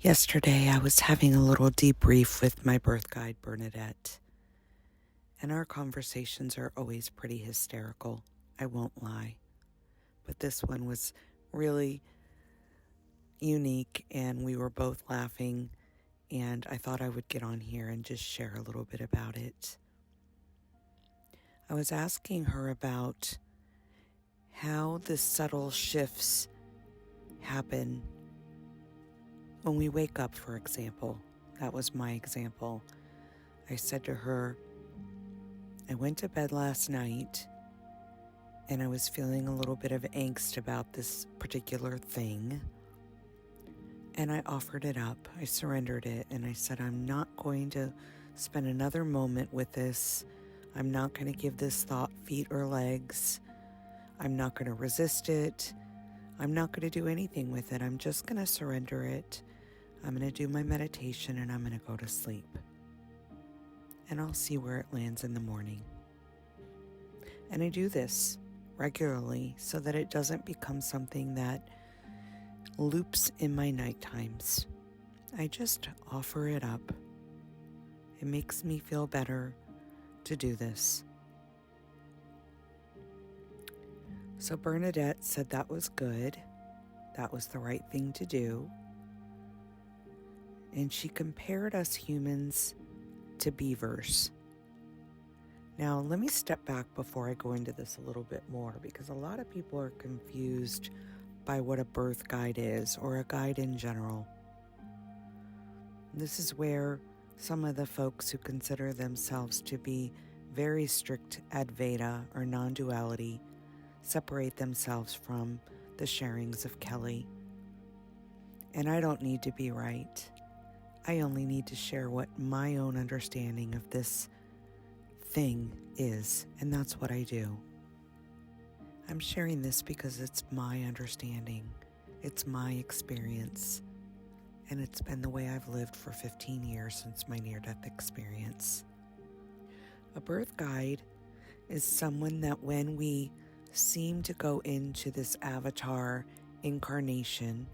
Yesterday, I was having a little debrief with my birth guide, Bernadette, and our conversations are always pretty hysterical. I won't lie. But this one was really unique, and we were both laughing, and I thought I would get on here and just share a little bit about it. I was asking her about how the subtle shifts happen when we wake up, for example. That was my example. I said to her, I went to bed last night and I was feeling a little bit of angst about this particular thing. And I offered it up. I surrendered it. And I said, I'm not going to spend another moment with this. I'm not going to give this thought feet or legs. I'm not going to resist it. I'm not going to do anything with it. I'm just going to surrender it. I'm going to do my meditation and I'm going to go to sleep. And I'll see where it lands in the morning. And I do this regularly so that it doesn't become something that loops in my night times. I just offer it up. It makes me feel better to do this. So Bernadette said that was good. That was the right thing to do. And she compared us humans to beavers. Now, let me step back before I go into this a little bit more, because a lot of people are confused by what a birth guide is, or a guide in general. This is where some of the folks who consider themselves to be very strict Advaita or non-duality separate themselves from the sharings of Kelly. And I don't need to be right. I only need to share what my own understanding of this thing is, and that's what I do. I'm sharing this because it's my understanding, it's my experience, and it's been the way I've lived for 15 years since my near-death experience. A birth guide is someone that when we seem to go into this avatar incarnation,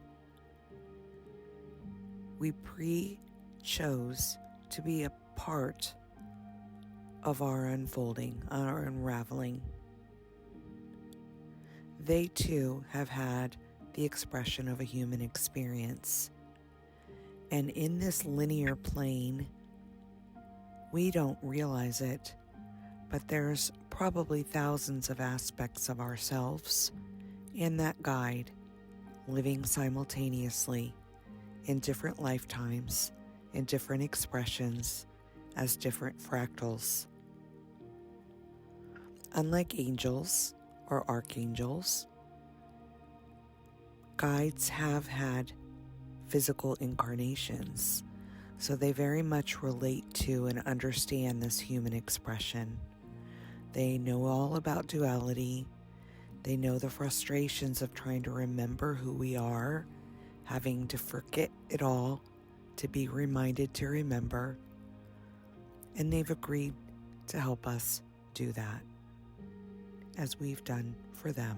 we pre-chose to be a part of our unfolding, our unraveling. They too have had the expression of a human experience. And in this linear plane, we don't realize it, but there's probably thousands of aspects of ourselves in that guide living simultaneously in different lifetimes, in different expressions, as different fractals. Unlike angels or archangels, guides have had physical incarnations, so they very much relate to and understand this human expression. They know all about duality. They know the frustrations of trying to remember who we are, having to forget it all to be reminded to remember. And they've agreed to help us do that, as we've done for them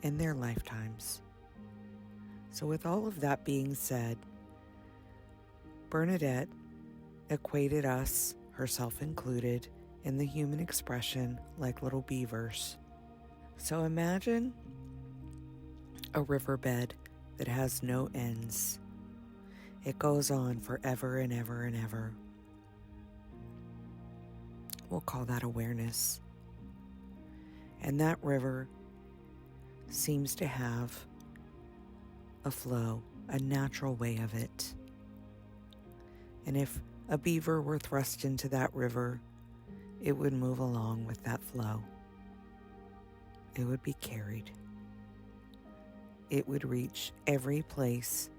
in their lifetimes. So with all of that being said, Bernadette equated us, herself included, in the human expression like little beavers. So imagine a riverbed that has no ends. It goes on forever and ever and ever. We'll call that awareness. And that river seems to have a flow, a natural way of it. And if a beaver were thrust into that river, it would move along with that flow. It would be carried. It would reach every place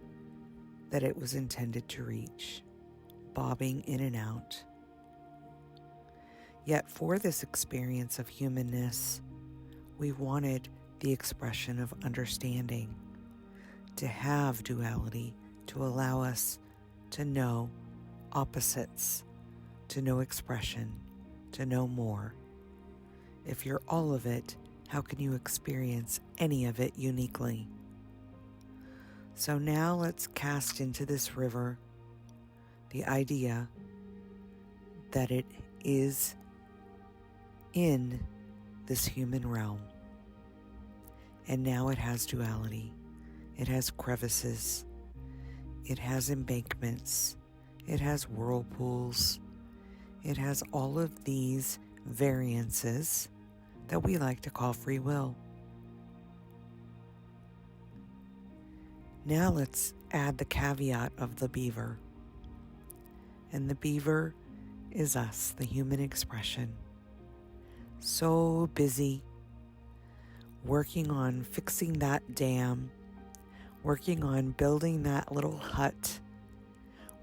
that it was intended to reach, bobbing in and out. Yet for this experience of humanness, we wanted the expression of understanding, to have duality, to allow us to know opposites, to know expression, to know more. If you're all of it, how can you experience any of it uniquely? So now let's cast into this river the idea that it is in this human realm. And now it has duality. It has crevices. It has embankments. It has whirlpools. It has all of these variances that we like to call free will. Now let's add the caveat of the beaver. And the beaver is us, the human expression. So busy working on fixing that dam, working on building that little hut,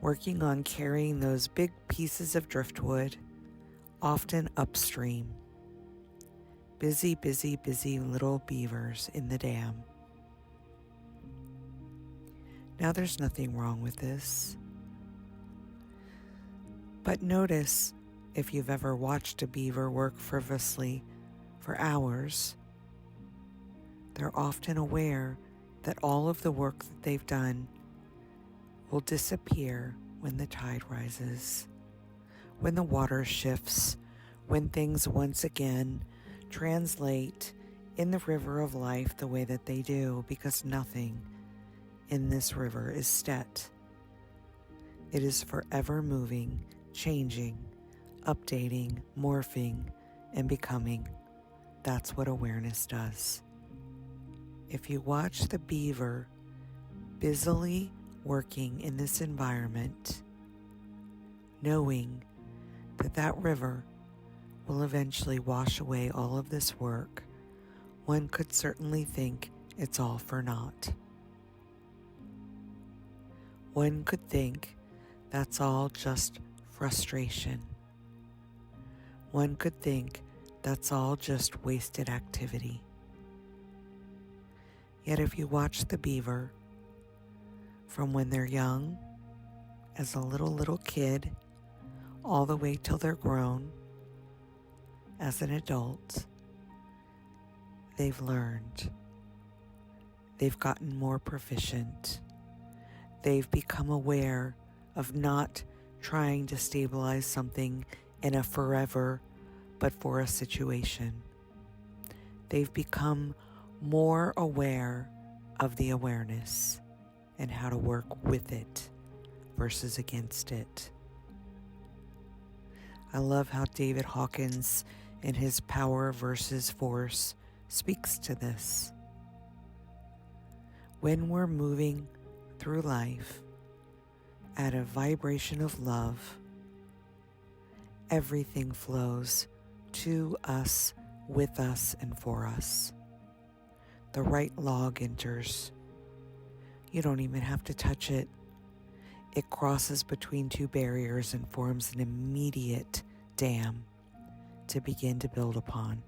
working on carrying those big pieces of driftwood, often upstream. Busy, busy, busy little beavers in the dam. Now there's nothing wrong with this. But notice, if you've ever watched a beaver work frivolously for hours, they're often aware that all of the work that they've done will disappear when the tide rises, when the water shifts, when things once again translate in the river of life the way that they do, because nothing in this river is set. It is forever moving, changing, updating, morphing, and becoming. That's what awareness does. If you watch the beaver busily working in this environment, knowing that that river will eventually wash away all of this work, one could certainly think it's all for naught. One could think that's all just frustration. One could think that's all just wasted activity. Yet if you watch the beaver from when they're young, as a little kid, all the way till they're grown, as an adult, they've learned. They've gotten more proficient. They've become aware of not trying to stabilize something in a forever, but for a situation. They've become more aware of the awareness and how to work with it versus against it. I love how David Hawkins, in his Power versus Force, speaks to this. When we're moving through life at a vibration of love, everything flows to us, with us, and for us. The right log enters. You don't even have to touch it. It crosses between two barriers and forms an immediate dam to begin to build upon.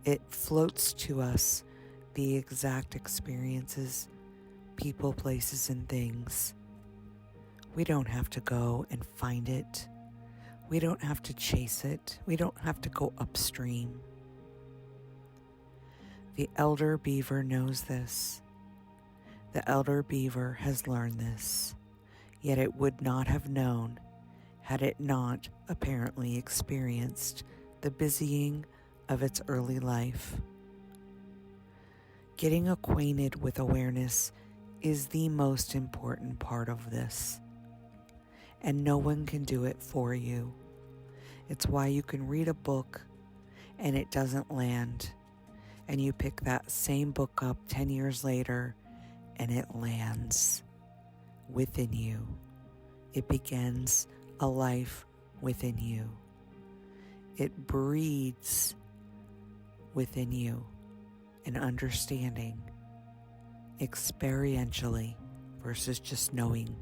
It floats to us the exact experiences, people, places, and things. We don't have to go and find it. We don't have to chase it. We don't have to go upstream. The elder beaver knows this. The elder beaver has learned this, yet it would not have known had it not apparently experienced the busying of its early life. Getting acquainted with awareness is the most important part of this, and no one can do it for you. It's why you can read a book and it doesn't land, and you pick that same book up 10 years later and it lands within you. It begins a life within you. It breeds within you an understanding experientially versus just knowing.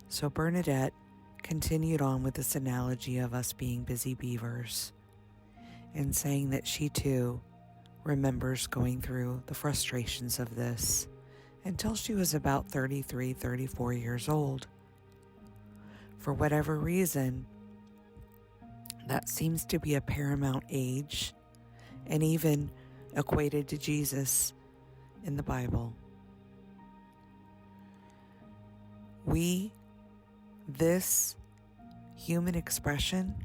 So Bernadette continued on with this analogy of us being busy beavers and saying that she too remembers going through the frustrations of this until she was about 33, 34 years old. For whatever reason, that seems to be a paramount age, and even equated to Jesus in the Bible. This human expression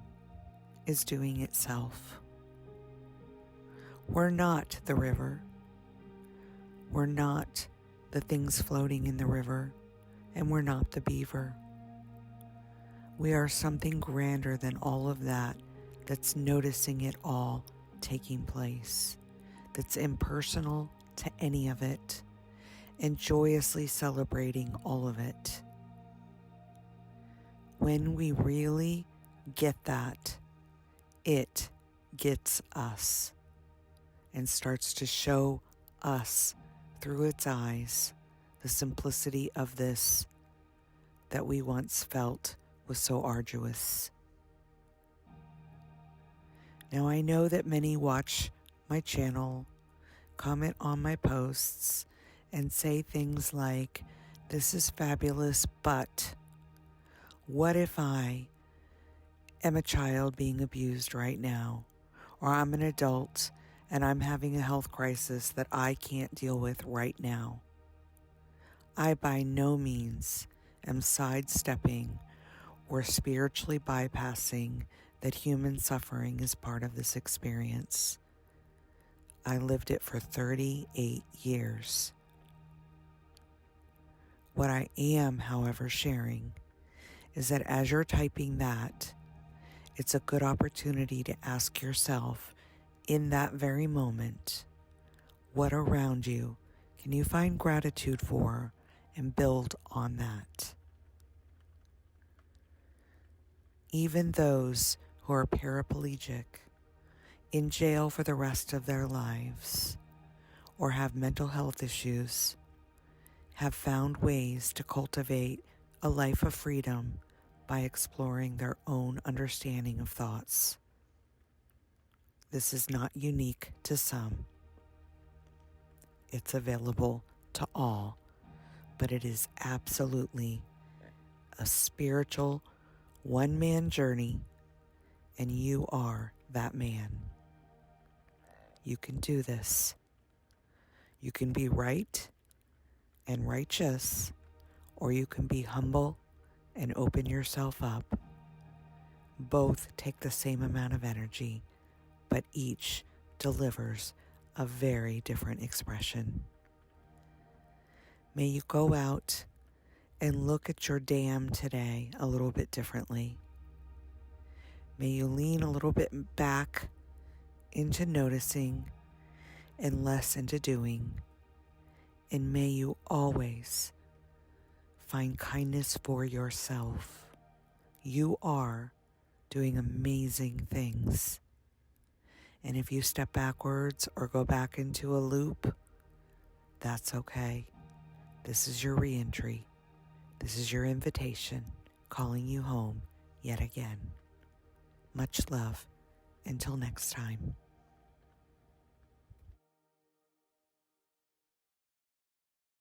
is doing itself. We're not the river. We're not the things floating in the river, and we're not the beaver. We are something grander than all of that, that's noticing it all taking place, that's impersonal to any of it, and joyously celebrating all of it. When we really get that, it gets us and starts to show us through its eyes the simplicity of this that we once felt was so arduous. Now I know that many watch my channel, comment on my posts, and say things like, "This is fabulous, but what if I am a child being abused right now, or I'm an adult and I'm having a health crisis that I can't deal with right now?" I by no means am sidestepping or spiritually bypassing that human suffering is part of this experience. I lived it for 38 years. What I am, however, sharing is that as you're typing that, it's a good opportunity to ask yourself in that very moment, what around you can you find gratitude for and build on that? Even those who are paraplegic, in jail for the rest of their lives, or have mental health issues, have found ways to cultivate a life of freedom by exploring their own understanding of thoughts. This is not unique to some. It's available to all, but it is absolutely a spiritual one-man journey, and you are that man. You can do this. You can be right and righteous, or you can be humble and open yourself up. Both take the same amount of energy, but each delivers a very different expression. May you go out and look at your dam today a little bit differently. May you lean a little bit back into noticing and less into doing. And may you always find kindness for yourself. You are doing amazing things. And if you step backwards or go back into a loop, that's okay. This is your re-entry. This is your invitation, calling you home yet again. Much love. Until next time.